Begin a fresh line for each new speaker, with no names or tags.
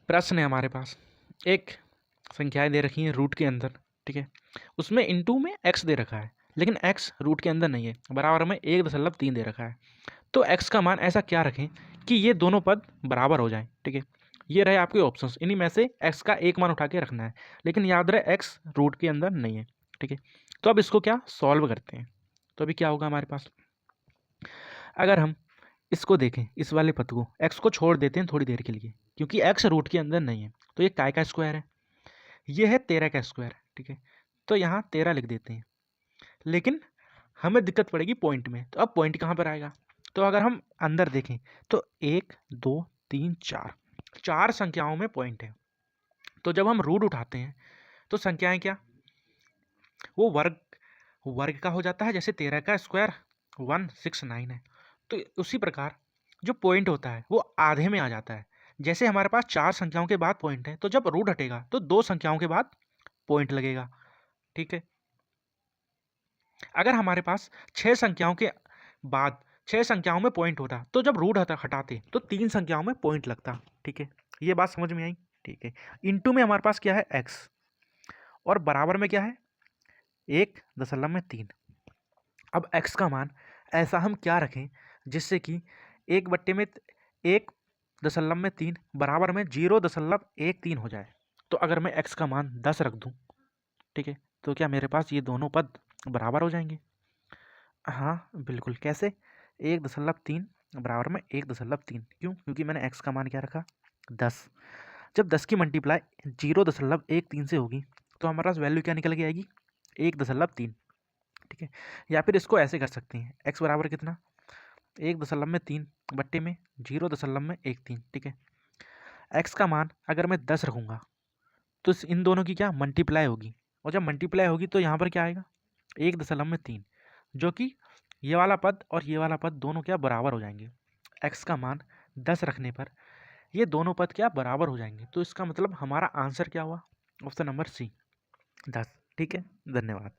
प्रश्न है हमारे पास, एक संख्याएं दे रखी हैं रूट के अंदर, ठीक है, उसमें इनटू में x दे रखा है, लेकिन x रूट के अंदर नहीं है, बराबर में 1.3 दे रखा है। तो x का मान ऐसा क्या रखें कि ये दोनों पद बराबर हो जाएं, ठीक है। ये रहे आपके ऑप्शंस, इन्हीं में से x का एक मान उठा के रखना है, लेकिन याद रहे x रूट के अंदर नहीं है, ठीक है। तो अब इसको क्या सॉल्व करते हैं। तो अभी क्या होगा हमारे पास, अगर हम इसको देखें, इस वाले पद को, x को छोड़ देते हैं थोड़ी देर के लिए, क्योंकि x रूट के अंदर नहीं है, तो ये काय का स्क्वायर है, ये है 13 का स्क्वायर, ठीक है। तो यहाँ 13 लिख देते हैं, लेकिन हमें दिक्कत पड़ेगी पॉइंट में। तो अब पॉइंट कहाँ पर आएगा, तो अगर हम अंदर देखें तो 1 2 3 4 चार संख्याओं में पॉइंट है। तो जब हम रूट उठाते हैं तो संख्याएं क्या, वो वर्ग वर्ग का हो जाता है, जैसे 13 का स्क्वायर 169 है। तो उसी प्रकार जो पॉइंट होता है वो आधे में आ जाता है। जैसे हमारे पास चार संख्याओं के बाद पॉइंट है, तो जब रूट हटेगा तो दो संख्याओं के बाद पॉइंट लगेगा, ठीक है। अगर हमारे पास छह संख्याओं में पॉइंट होता, तो जब रूट हटाते तो तीन संख्याओं में पॉइंट लगता, ठीक है। ये बात समझ में आई, ठीक है। इनटू में हमारे पास क्या है x, और बराबर में क्या है 1.3। अब x का मान ऐसा हम क्या रखें जिससे कि 1/3 बराबर में 0.13 हो जाए। तो अगर मैं x का मान 10 रख दूं, ठीक है, तो क्या मेरे पास ये दोनों पद बराबर हो जाएंगे। हाँ बिल्कुल, कैसे, 1.3 बराबर में 1.3, क्यों, क्योंकि मैंने x का मान क्या रखा 10। जब 10 की मल्टीप्लाई 0.13 से होगी तो हमारे पास वैल्यू क्या निकल के आएगी 1.3, ठीक है। या फिर इसको ऐसे कर सकते हैं, x बराबर कितना 1.3 बट्टे में 0.13, ठीक है। x का मान अगर मैं 10 रखूँगा तो इन दोनों की क्या मल्टीप्लाई होगी, और जब मल्टीप्लाई होगी तो यहाँ पर क्या आएगा 1.3, जो कि ये वाला पद और ये वाला पद दोनों क्या बराबर हो जाएंगे। x का मान 10 रखने पर ये दोनों पद क्या बराबर हो जाएंगे। तो इसका मतलब हमारा आंसर क्या हुआ, ऑप्शन नंबर सी 10, ठीक है। धन्यवाद।